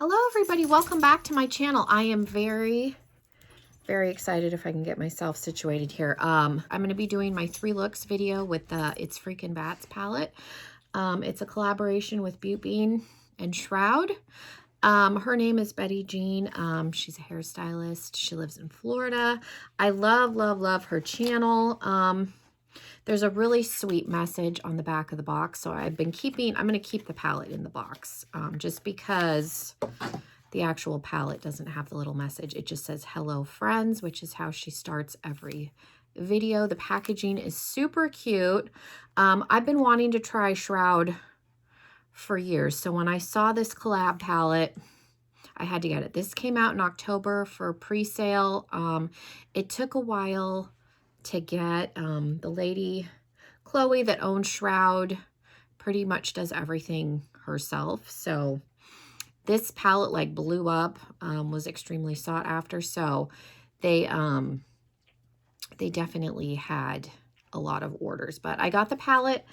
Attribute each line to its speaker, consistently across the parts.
Speaker 1: Hello everybody, welcome back to my channel. I am very excited if I can get myself situated here. I'm going to be doing my 3 looks video with the It's Freakin Bats palette. It's a collaboration with Beautebean and Sroud. Her name is Betty Jean. She's a hairstylist. She lives in Florida. I love her channel. There's a really sweet message on the back of the box. So I'm going to keep the palette in the box just because the actual palette doesn't have the little message. It just says, "Hello friends," which is how she starts every video. The packaging is super cute. I've been wanting to try Sroud for years. So when I saw this collab palette, I had to get it. This came out in October for pre-sale. It took a while to get. The lady, Chloe, that owns Sroud, pretty much does everything herself. So this palette like blew up, was extremely sought after. So they definitely had a lot of orders. But I got the palette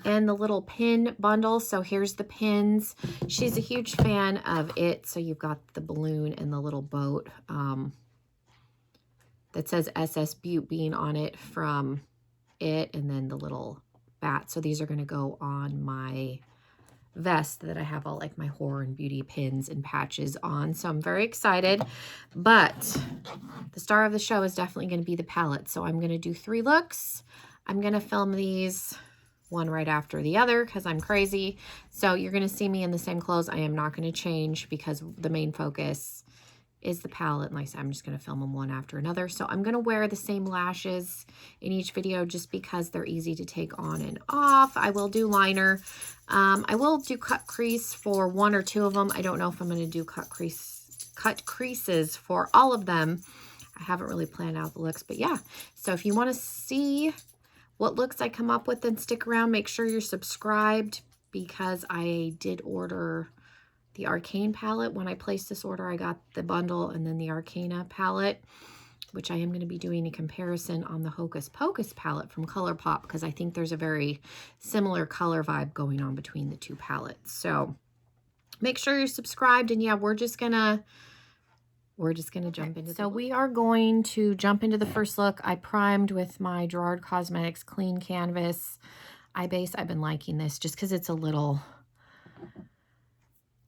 Speaker 1: and the little pin bundle. So here's the pins. She's a huge fan of it. So you've got the balloon and the little boat that says SS Beautebean on it from it, and then the little bat. So these are going to go on my vest that I have all like my horror and beauty pins and patches on. So I'm very excited, but the star of the show is definitely going to be the palette. So I'm going to do 3 looks. I'm going to film these one right after the other because I'm crazy. So you're going to see me in the same clothes. I am not going to change because the main focus is the palette. And like I said, I'm just going to film them one after another. So I'm going to wear the same lashes in each video just because they're easy to take on and off. I will do liner. I will do cut crease for 1 or 2 of them. I don't know if I'm going to do cut creases for all of them. I haven't really planned out the looks, but yeah. So if you want to see what looks I come up with, then stick around. Make sure you're subscribed because I did order the Arcane palette. When I placed this order, I got the bundle and then the Arcana palette, which I am going to be doing a comparison on the Hocus Pocus palette from ColourPop because I think there's a very similar color vibe going on between the 2 palettes. So make sure you're subscribed, and yeah, we're just gonna jump into. So we are going to jump into the first look. I primed with my Gerard Cosmetics Clean Canvas eye base. I've been liking this just because it's a little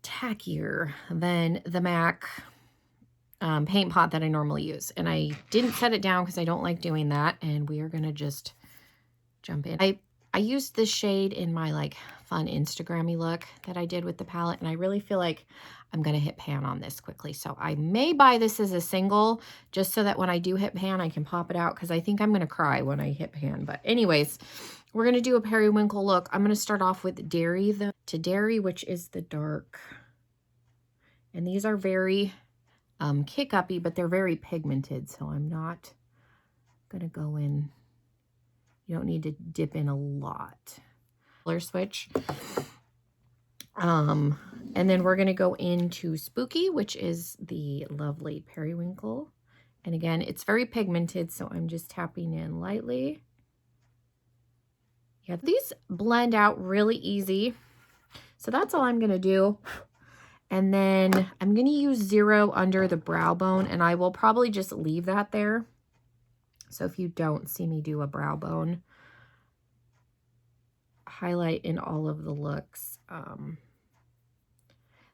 Speaker 1: tackier than the MAC paint pot that I normally use. And I didn't set it down because I don't like doing that. And we are going to just jump in. I used this shade in my like fun Instagram-y look that I did with the palette. And I really feel like I'm going to hit pan on this quickly. So I may buy this as a single just so that when I do hit pan, I can pop it out because I think I'm going to cry when I hit pan. But anyways, we're going to do a periwinkle look. I'm going to start off with Dairy, which is the dark. And these are very kick-uppy, but they're very pigmented. So I'm not going to go in. You don't need to dip in a lot. Color switch. And then we're going to go into Spooky, which is the lovely periwinkle. And again, it's very pigmented, so I'm just tapping in lightly. Yeah, these blend out really easy. So that's all I'm going to do. And then I'm going to use 0 under the brow bone, and I will probably just leave that there. So if you don't see me do a brow bone highlight in all of the looks,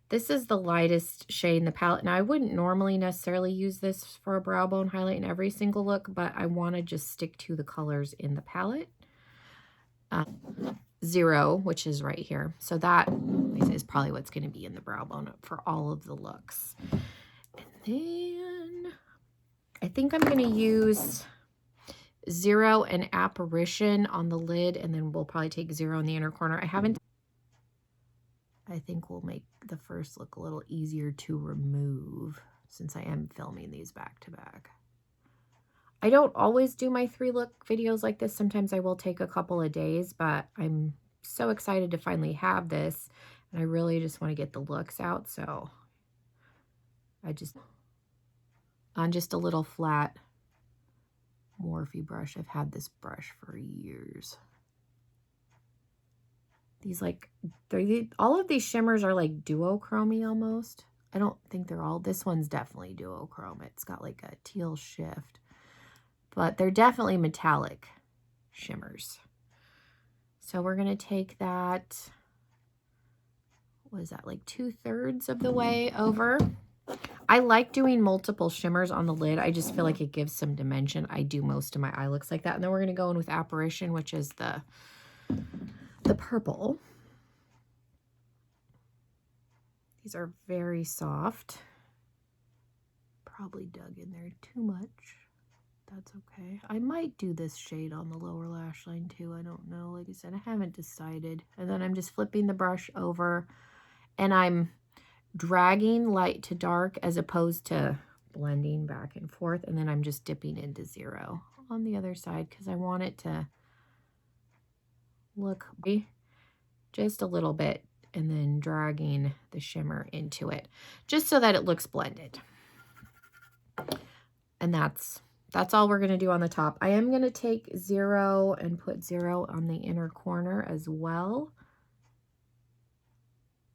Speaker 1: this is the lightest shade in the palette. Now, I wouldn't normally necessarily use this for a brow bone highlight in every single look, but I want to just stick to the colors in the palette. 0, which is right here. So that is probably what's going to be in the brow bone for all of the looks. And then I think I'm going to use 0 and Apparition on the lid, and then we'll probably take 0 in the inner corner. I think we'll make the first look a little easier to remove since I am filming these back to back. I don't always do my 3 look videos like this. Sometimes I will take a couple of days, but I'm so excited to finally have this. And I really just want to get the looks out. So on just a little flat Morphe brush. I've had this brush for years. These like, all of these shimmers are like duochromy almost. I don't think they're all, this one's definitely duochrome. It's got like a teal shift, but they're definitely metallic shimmers. So we're going to take that, what is that, like 2/3 of the way over. I like doing multiple shimmers on the lid. I just feel like it gives some dimension. I do most of my eye looks like that. And then we're going to go in with Apparition, which is the purple. These are very soft. Probably dug in there too much. That's okay. I might do this shade on the lower lash line too. I don't know. Like I said, I haven't decided. And then I'm just flipping the brush over and I'm dragging light to dark as opposed to blending back and forth. And then I'm just dipping into 0 on the other side because I want it to look just a little bit, and then dragging the shimmer into it just so that it looks blended. And that's all we're going to do on the top. I am going to take 0 and put 0 on the inner corner as well.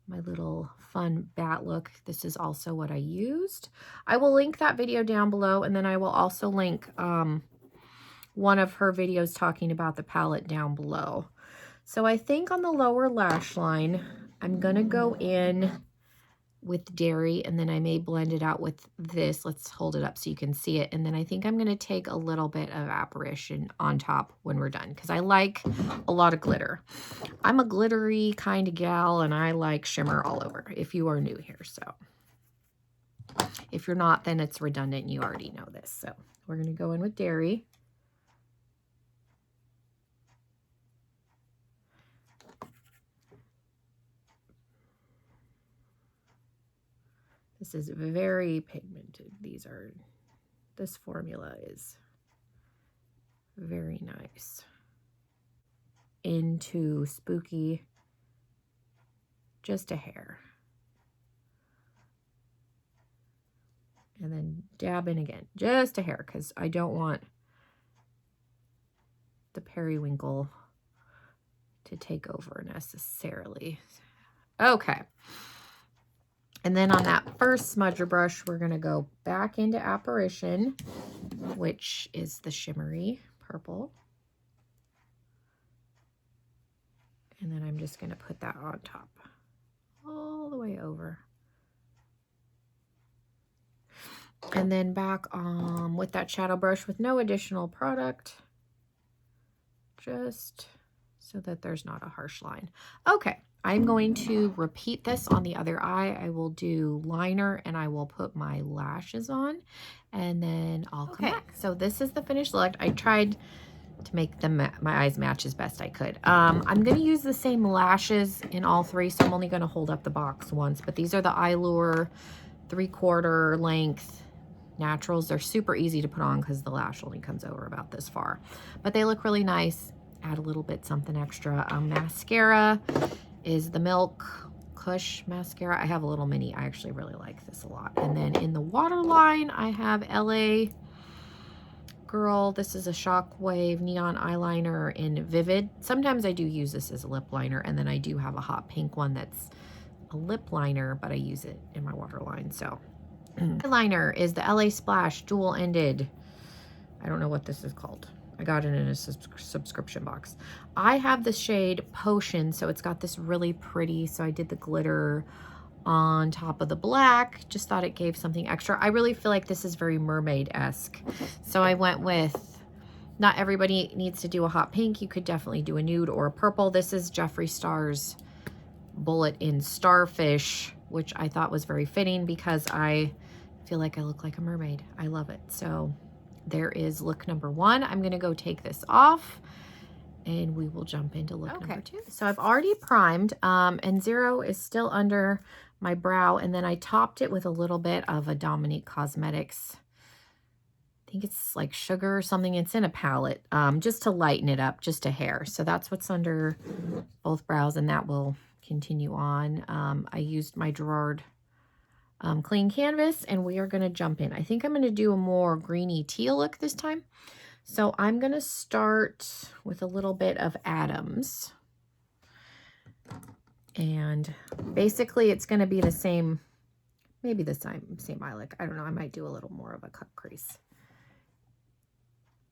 Speaker 1: My little fun bat look. This is also what I used. I will link that video down below, and then I will also link one of her videos talking about the palette down below. So I think on the lower lash line, I'm going to go in with Dairy, and then I may blend it out with this. Let's hold it up so you can see it. And then I think I'm going to take a little bit of Apparition on top when we're done, because I like a lot of glitter. I'm a glittery kind of gal, and I like shimmer all over, if you are new here. So if you're not, then it's redundant. You already know this. So we're going to go in with Dairy. This is very pigmented. This formula is very nice. Into spooky, just a hair. And then dab in again, just a hair, because I don't want the periwinkle to take over necessarily. Okay. And then on that first smudger brush, we're going to go back into Apparition, which is the shimmery purple. And then I'm just going to put that on top, all the way over. And then back with that shadow brush with no additional product, just so that there's not a harsh line. Okay. I'm going to repeat this on the other eye. I will do liner and I will put my lashes on, and then I'll come back. So this is the finished look. I tried to make my eyes match as best I could. I'm going to use the same lashes in all three, so I'm only going to hold up the box once, but these are the Eyelure 3/4 length naturals. They're super easy to put on because the lash only comes over about this far, but they look really nice. Add a little bit something extra. Mascara is the Milk Kush mascara. I have a little mini. I actually really like this a lot. And then in the waterline, I have LA Girl. This is a Shockwave neon eyeliner in Vivid. Sometimes I do use this as a lip liner, and then I do have a hot pink one that's a lip liner, but I use it in my waterline. So eyeliner is the LA Splash dual ended. I don't know what this is called. I got it in a subscription box. I have the shade Potion, so it's got this really pretty, so I did the glitter on top of the black. Just thought it gave something extra. I really feel like this is very mermaid-esque. So I went with, not everybody needs to do a hot pink. You could definitely do a nude or a purple. This is Jeffree Star's Bullet in Starfish, which I thought was very fitting because I feel like I look like a mermaid. I love it. So there is look number 1. I'm going to go take this off and we will jump into look number 2. So I've already primed and 0 is still under my brow, and then I topped it with a little bit of a Dominique Cosmetics. I think it's like sugar or something. It's in a palette just to lighten it up, just a hair. So that's what's under both brows, and that will continue on. I used my Gerard clean canvas, and we are going to jump in. I think I'm going to do a more greeny teal look this time. So I'm going to start with a little bit of Adams. And basically it's going to be the same maybe the same eye look. I don't know. I might do a little more of a cut crease.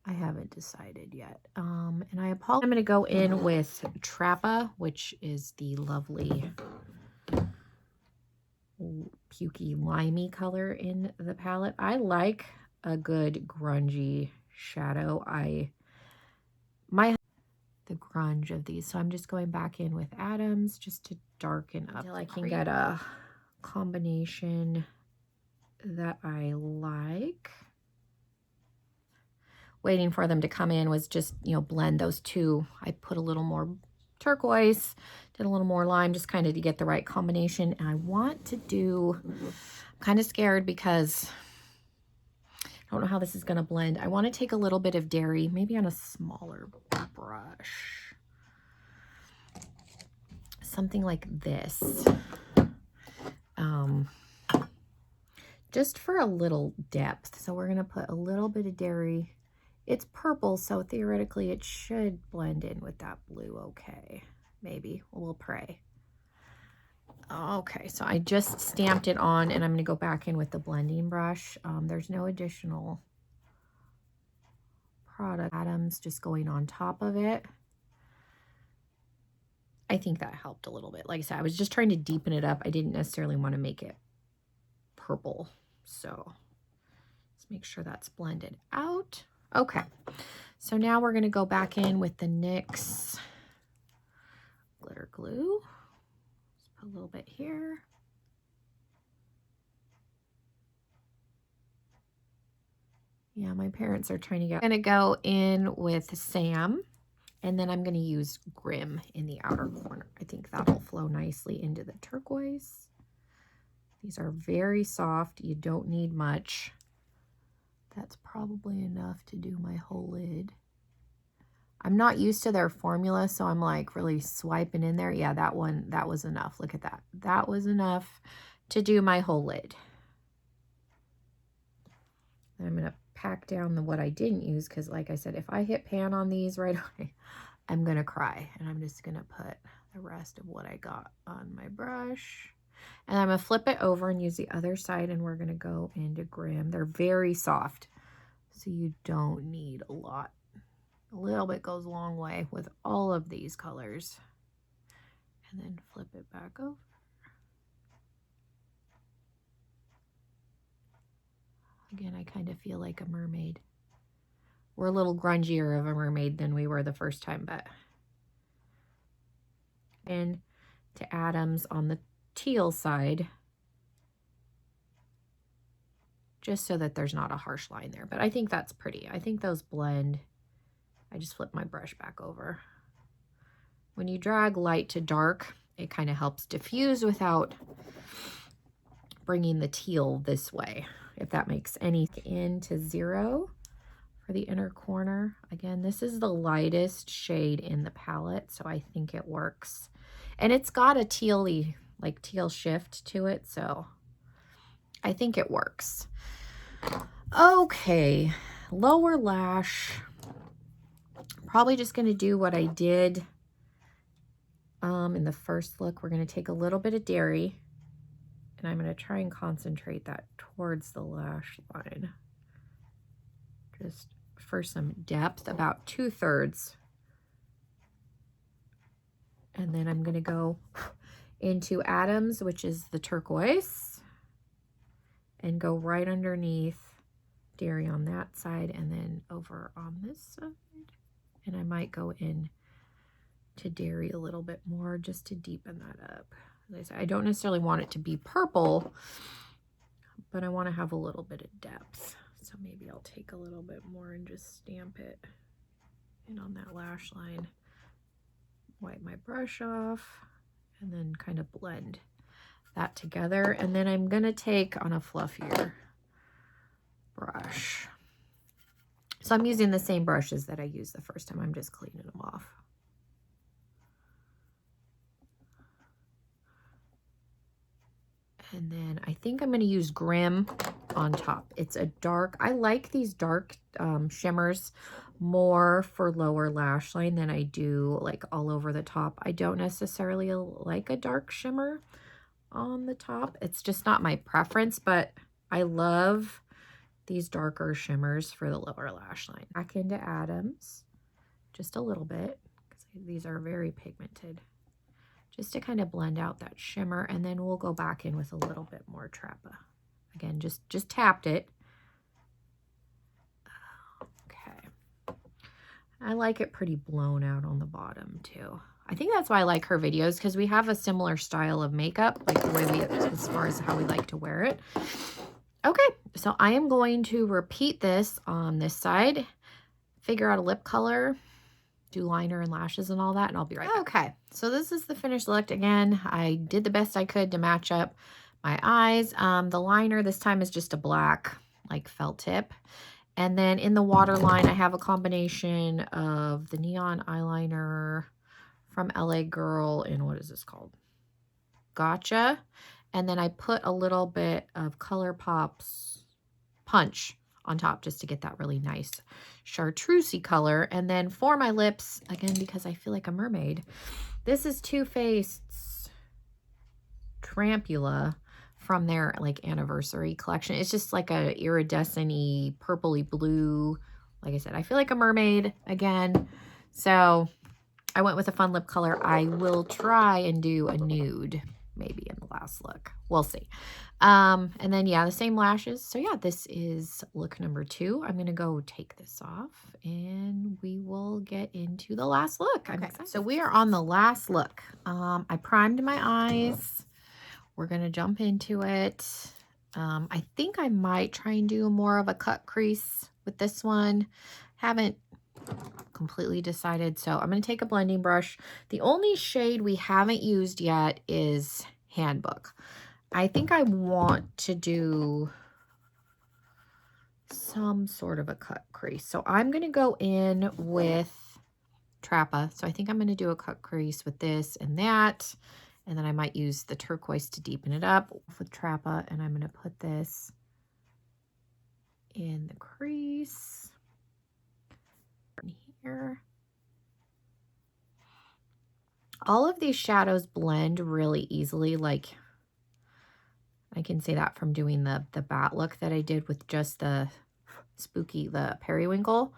Speaker 1: I haven't decided yet. And I apologize. I'm going to go in with Trappa, which is the lovely pukey limey color in the palette. I like a good grungy shadow. The grunge of these. So I'm just going back in with Adams just to darken up. Until I can get a combination that I like. Waiting for them to come in was just, you know, blend those two. I put a little more turquoise, did a little more lime, just kind of to get the right combination. And I want to do, I'm kind of scared because I don't know how this is going to blend. I want to take a little bit of dairy, maybe on a smaller brush. Something like this. Just for a little depth. So we're going to put a little bit of dairy. It's purple, so theoretically it should blend in with that blue okay. Maybe. We'll pray. Okay, so I just stamped it on, and I'm going to go back in with the blending brush. There's no additional product. Adams just going on top of it. I think that helped a little bit. Like I said, I was just trying to deepen it up. I didn't necessarily want to make it purple. So let's make sure that's blended out. Okay, so now we're going to go back in with the NYX glitter glue. Let's put a little bit here. Yeah, my parents are trying to get... I'm going to go in with Sam, and then I'm going to use Grim in the outer corner. I think that will flow nicely into the turquoise. These are very soft. You don't need much. That's probably enough to do my whole lid. I'm not used to their formula, so I'm like really swiping in there. Yeah, that was enough. Look at that. That was enough to do my whole lid. I'm going to pack down what I didn't use because, like I said, if I hit pan on these right away, I'm going to cry. And I'm just going to put the rest of what I got on my brush. And I'm going to flip it over and use the other side, and we're going to go into Grim. They're very soft, so you don't need a lot. A little bit goes a long way with all of these colors. And then flip it back over. Again, I kind of feel like a mermaid. We're a little grungier of a mermaid than we were the first time, but... And to Adams on the teal side, just so that there's not a harsh line there. But I think that's pretty. I think those blend. I just flip my brush back over. When you drag light to dark, it kind of helps diffuse without bringing the teal this way, if that makes any into 0 for the inner corner. Again, this is the lightest shade in the palette, so I think it works. And it's got a teal-y, like teal shift to it, so I think it works. Okay, lower lash. Probably just going to do what I did in the first look. We're going to take a little bit of dairy, and I'm going to try and concentrate that towards the lash line. Just for some depth, about 2/3. And then I'm going to go into Adams, which is the turquoise, and go right underneath dairy on that side and then over on this side. And I might go in to dairy a little bit more just to deepen that up. As I said, I don't necessarily want it to be purple, but I want to have a little bit of depth. So maybe I'll take a little bit more and just stamp it in on that lash line. Wipe my brush off and then kind of blend that together. And then I'm going to take on a fluffier brush. So I'm using the same brushes that I used the first time. I'm just cleaning them off. And then I think I'm going to use Grim on top. It's a dark, I like these dark shimmers more for lower lash line than I do like all over the top. I don't necessarily like a dark shimmer on the top. It's just not my preference, but I love these darker shimmers for the lower lash line. Back into Adams, just a little bit, because these are very pigmented, just to kind of blend out that shimmer, and then we'll go back in with a little bit more Trappa. Again, just tapped it. Okay. I like it pretty blown out on the bottom too. I think that's why I like her videos, because we have a similar style of makeup, like the way we, as far as how we like to wear it. Okay, so I am going to repeat this on this side, figure out a lip color, do liner and lashes and all that, and I'll be right back. Okay, so this is the finished look. Again, I did the best I could to match up my eyes. The liner this time is just a black, like felt tip. And then in the waterline, I have a combination of the neon eyeliner from LA Girl in, what is this called? Gotcha. And then I put a little bit of ColourPop's Punch on top just to get that really nice chartreusey color. And then for my lips, again, because I feel like a mermaid, this is Too Faced's Trampula from their like anniversary collection. It's just like a iridescent-y, purpley blue. Like I said, I feel like a mermaid again. So I went with a fun lip color. I will try and do a nude maybe in the last look. We'll see. And then, yeah, the same lashes. So, yeah, this is look number 2. I'm going to go take this off, and we will get into the last look. Okay, so we are on the last look. I primed my eyes. We're going to jump into it. I think I might try and do more of a cut crease with this one. Haven't completely decided, so I'm going to take a blending brush. The only shade we haven't used yet is Handbook. I think I want to do some sort of a cut crease, so I'm going to go in with Trappa. So I think I'm going to do a cut crease with this and that, and then I might use the turquoise to deepen it up with Trappa, and I'm going to put this in the crease here. All of these shadows blend really easily. Like, I can say that from doing the bat look that I did with just the periwinkle.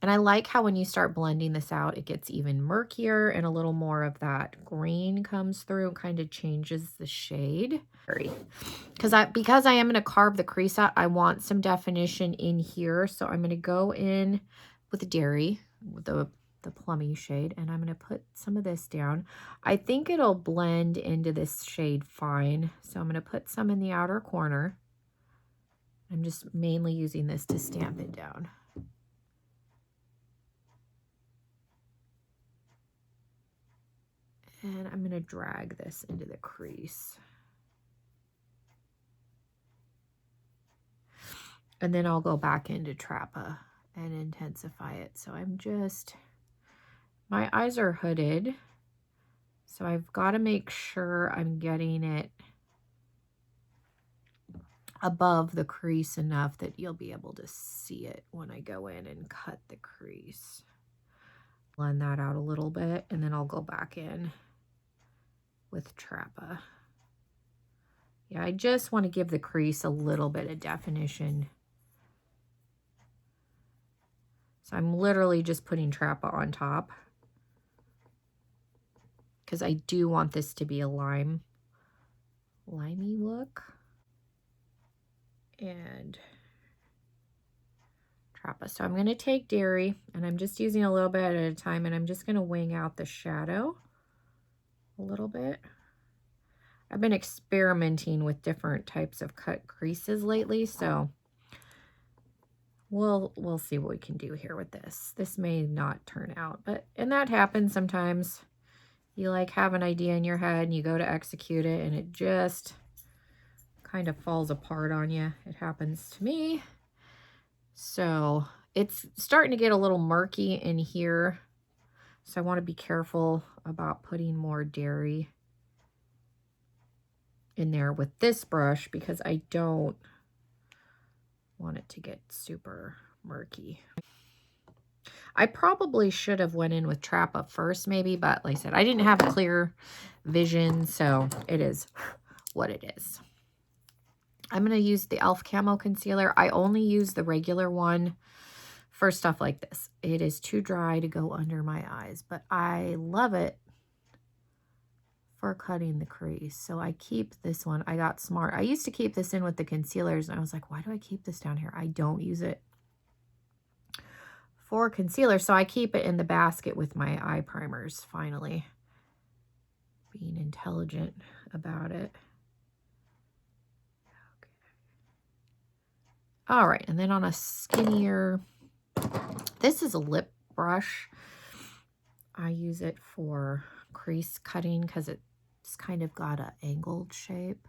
Speaker 1: And I like how when you start blending this out, it gets even murkier and a little more of that green comes through and kind of changes the shade. Because I am going to carve the crease out, I want some definition in here. So I'm going to go in with the Dairy, with the plummy shade, and I'm going to put some of this down. I think it'll blend into this shade fine. So I'm going to put some in the outer corner. I'm just mainly using this to stamp it down. And I'm going to drag this into the crease. And then I'll go back into Trappa and intensify it. So I'm just, my eyes are hooded. So I've got to make sure I'm getting it above the crease enough that you'll be able to see it when I go in and cut the crease. Blend that out a little bit, and then I'll go back in with Trappa. Yeah, I just want to give the crease a little bit of definition. So I'm literally just putting Trappa on top because I do want this to be a limey look. And Trappa. So I'm going to take Dairy, and I'm just using a little bit at a time, and I'm just going to wing out the shadow a little bit. I've been experimenting with different types of cut creases lately, so we'll see what we can do here with this. This may not turn out, and that happens sometimes. You like have an idea in your head and you go to execute it and it just kind of falls apart on you. It happens to me. So it's starting to get a little murky in here. So I want to be careful about putting more Dairy in there with this brush because I don't want it to get super murky. I probably should have went in with Trappa first maybe, but like I said, I didn't have clear vision. So it is what it is. I'm going to use the e.l.f. Camo Concealer. I only use the regular one for stuff like this. It is too dry to go under my eyes, but I love it for cutting the crease. So I keep this one. I got smart. I used to keep this in with the concealers, and I was like, why do I keep this down here? I don't use it for concealer, so I keep it in the basket with my eye primers, finally. Being intelligent about it. All right, and then on a skinnier, this is a lip brush. I use it for crease cutting because it's kind of got an angled shape.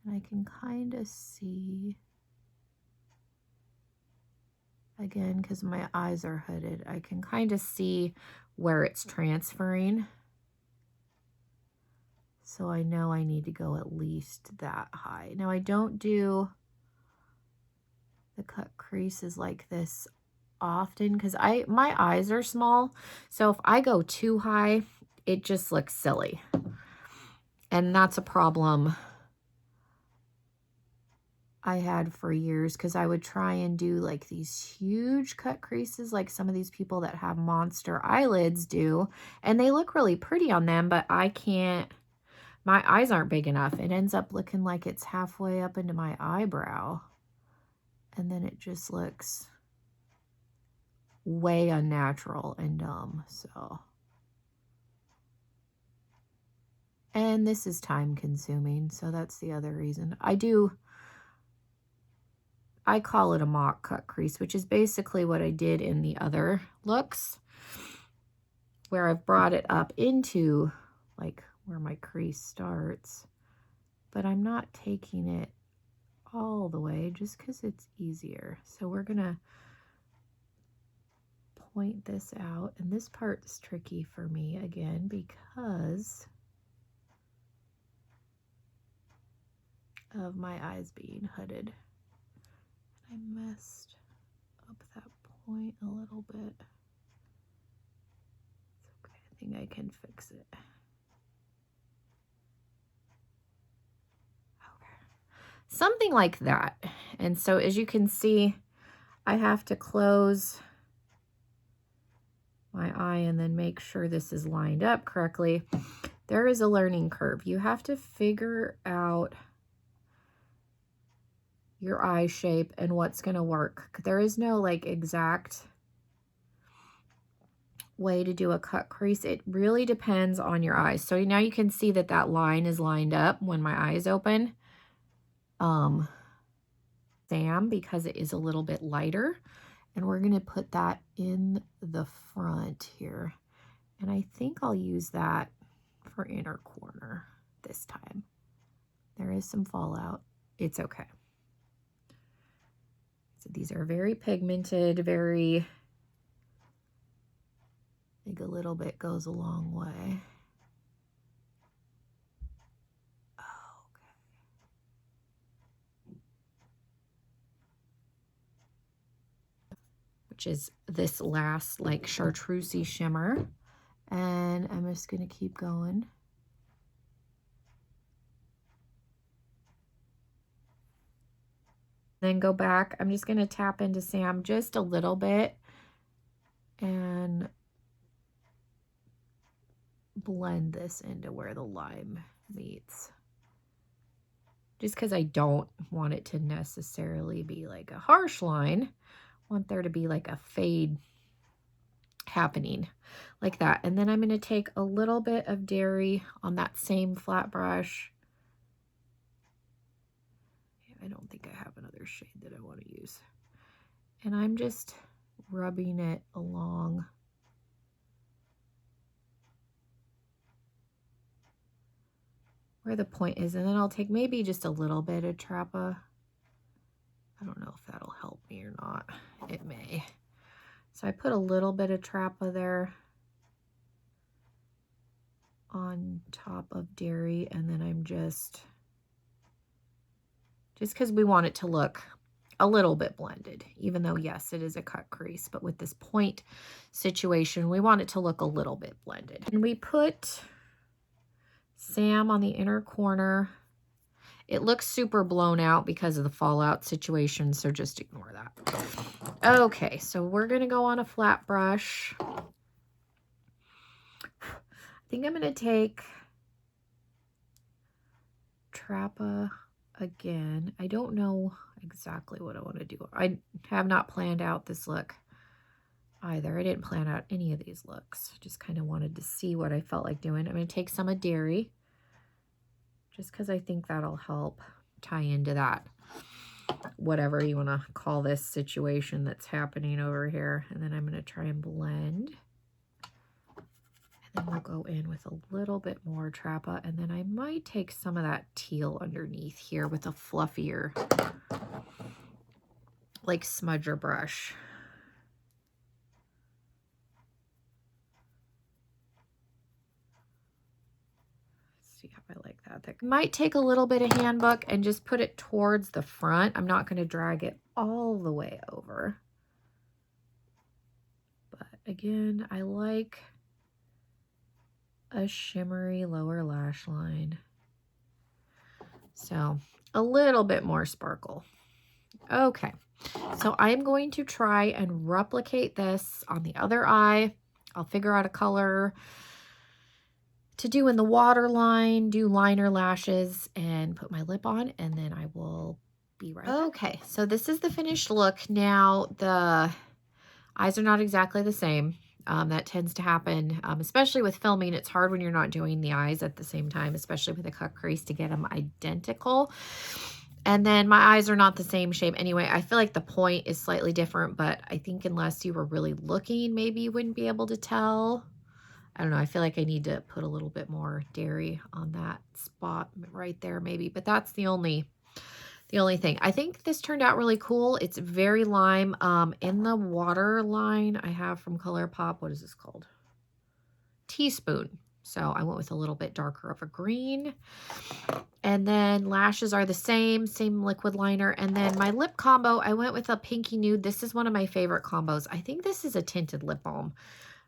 Speaker 1: And I can kind of see, again, because my eyes are hooded, I can kind of see where it's transferring. So I know I need to go at least that high. Now I don't do the cut creases like this often because my eyes are small. So if I go too high, it just looks silly. And that's a problem I had for years because I would try and do like these huge cut creases like some of these people that have monster eyelids do. And they look really pretty on them, but I can't. My eyes aren't big enough. It ends up looking like it's halfway up into my eyebrow. And then it just looks way unnatural and dumb. So, and this is time consuming. So that's the other reason. I call it a mock cut crease, which is basically what I did in the other looks, where I've brought it up into like where my crease starts, but I'm not taking it all the way just because it's easier. So we're gonna point this out, and this part is tricky for me again because of my eyes being hooded. I messed up that point a little bit. It's okay, I think I can fix it. Something like that. And so as you can see, I have to close my eye and then make sure this is lined up correctly. There is a learning curve. You have to figure out your eye shape and what's going to work. There is no like exact way to do a cut crease. It really depends on your eyes. So now you can see that that line is lined up when my eye is open. Sam, because it is a little bit lighter, and we're going to put that in the front here, and I think I'll use that for inner corner this time. There is some fallout. It's okay. So these are very pigmented, very, I think a little bit goes a long way. Which is this last like chartreusey shimmer. And I'm just going to keep going. Then go back. I'm just going to tap into Sam just a little bit and blend this into where the lime meets. Just because I don't want it to necessarily be like a harsh line. I want there to be like a fade happening like that. And then I'm going to take a little bit of dairy on that same flat brush. I don't think I have another shade that I want to use. And I'm just rubbing it along where the point is. And then I'll take maybe just a little bit of Trappa. I don't know if that'll help me or not. It may. So I put a little bit of Trappa there on top of dairy, and then I'm just because we want it to look a little bit blended, even though yes, it is a cut crease, but with this point situation, we want it to look a little bit blended. And we put Sam on the inner corner. It looks super blown out because of the fallout situation, so just ignore that. Okay, so we're going to go on a flat brush. I think I'm going to take Trappa again. I don't know exactly what I want to do. I have not planned out this look either. I didn't plan out any of these looks. Just kind of wanted to see what I felt like doing. I'm going to take some of Dairy, just because I think that'll help tie into that, whatever you want to call this situation that's happening over here. And then I'm going to try and blend. And then we'll go in with a little bit more Trappa. And then I might take some of that teal underneath here with a fluffier, like, smudger brush. See how I like that. That might take a little bit of handbook and just put it towards the front. I'm not going to drag it all the way over. But again, I like a shimmery lower lash line. So a little bit more sparkle. Okay, so I'm going to try and replicate this on the other eye. I'll figure out a color to do in the waterline, do liner lashes, and put my lip on, and then I will be right back. Okay, so this is the finished look. Now, the eyes are not exactly the same. That tends to happen, especially with filming. It's hard when you're not doing the eyes at the same time, especially with a cut crease, to get them identical. And then my eyes are not the same shape anyway. I feel like the point is slightly different, but I think unless you were really looking, maybe you wouldn't be able to tell. I don't know. I feel like I need to put a little bit more Dairy on that spot right there maybe, but that's the only thing. I think this turned out really cool. It's very lime. In the water line I have from ColourPop, what is this called? Teaspoon. So I went with a little bit darker of a green. And then lashes are the same liquid liner. And then my lip combo, I went with a pinky nude. This is one of my favorite combos. I think this is a tinted lip balm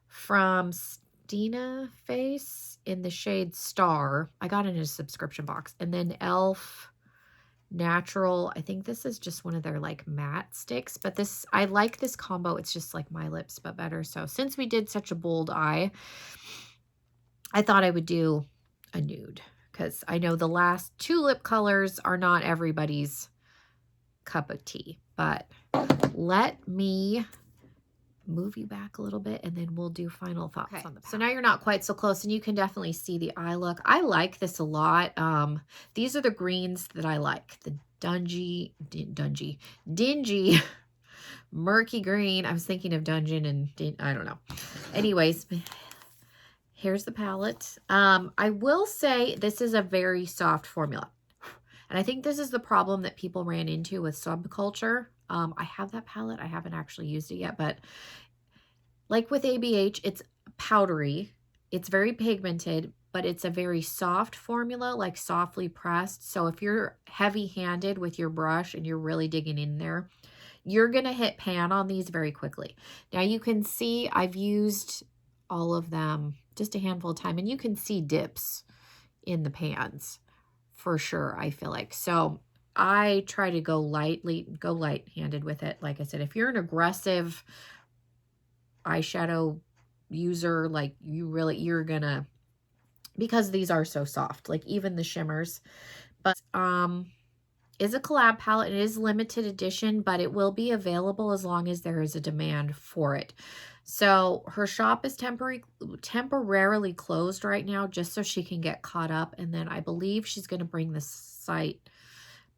Speaker 1: from Stina Face in the shade Star. I got it in a subscription box. And then e.l.f. Natural. I think this is just one of their like matte sticks, but this, I like this combo. It's just like my lips, but better. So since we did such a bold eye, I thought I would do a nude, because I know the last two lip colors are not everybody's cup of tea. But let me move you back a little bit, and then we'll do final thoughts on the palette. So now you're not quite so close, and you can definitely see the eye look. I like this a lot. These are the greens that I like. The dingy murky green. I was thinking of dungeon and I don't know. Anyways, here's the palette. I will say this is a very soft formula. And I think this is the problem that people ran into with Subculture. I have that palette. I haven't actually used it yet, but like with ABH, it's powdery. It's very pigmented, but it's a very soft formula, like softly pressed. So if you're heavy-handed with your brush and you're really digging in there, you're going to hit pan on these very quickly. Now you can see I've used all of them just a handful of time, and you can see dips in the pans for sure, I feel like. So I try to go light-handed with it. Like I said, if you're an aggressive eyeshadow user, like you're gonna, because these are so soft, like even the shimmers. But is a collab palette. It is limited edition, but it will be available as long as there is a demand for it. So her shop is temporarily closed right now, just so she can get caught up. And then I believe she's going to bring the site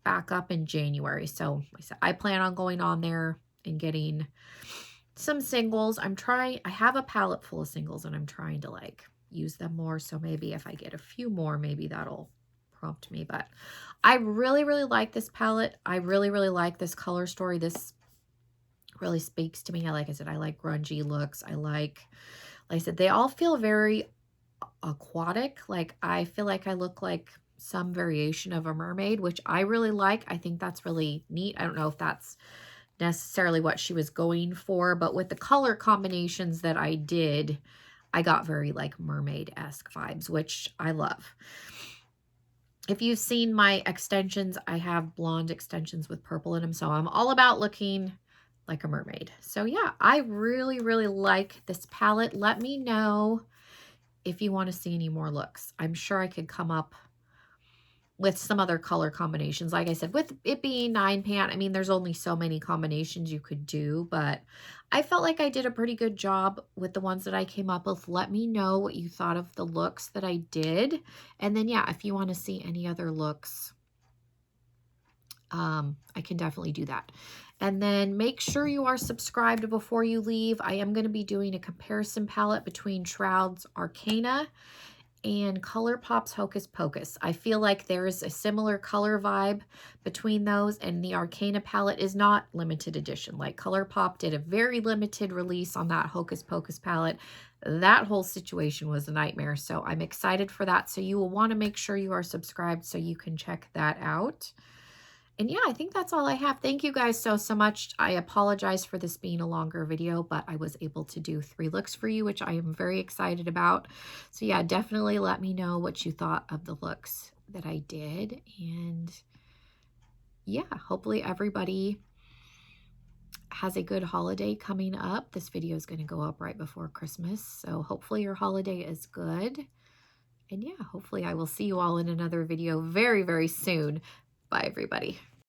Speaker 1: back up in January. So like I said, I plan on going on there and getting some singles. I have a palette full of singles, and I'm trying to like use them more. So maybe if I get a few more, maybe that'll prompt me. But I really like this palette. I really like this color story. This really speaks to me. Like I said, I like grungy looks. Like I said, they all feel very aquatic. Like I feel like I look like some variation of a mermaid, which I really like. I think that's really neat. I don't know if that's necessarily what she was going for, but with the color combinations that I did, I got very like mermaid-esque vibes, which I love. If you've seen my extensions, I have blonde extensions with purple in them. So I'm all about looking like a mermaid. So yeah, I really, really like this palette. Let me know if you want to see any more looks. I'm sure I could come up with some other color combinations. Like I said, with it being 9 pan, I mean, there's only so many combinations you could do, but I felt like I did a pretty good job with the ones that I came up with. Let me know what you thought of the looks that I did. And then, yeah, if you want to see any other looks, I can definitely do that. And then make sure you are subscribed before you leave. I am going to be doing a comparison palette between Shroud's Arcana and ColourPop's Hocus Pocus. I feel like there is a similar color vibe between those, and the Arcana palette is not limited edition. Like ColourPop did a very limited release on that Hocus Pocus palette. That whole situation was a nightmare, so I'm excited for that. So you will want to make sure you are subscribed so you can check that out. And yeah, I think that's all I have. Thank you guys so much. I apologize for this being a longer video, but I was able to do 3 looks for you, which I am very excited about. So yeah, definitely let me know what you thought of the looks that I did. And yeah, hopefully everybody has a good holiday coming up. This video is going to go up right before Christmas. So hopefully your holiday is good. And yeah, hopefully I will see you all in another video very, very soon. Bye, everybody.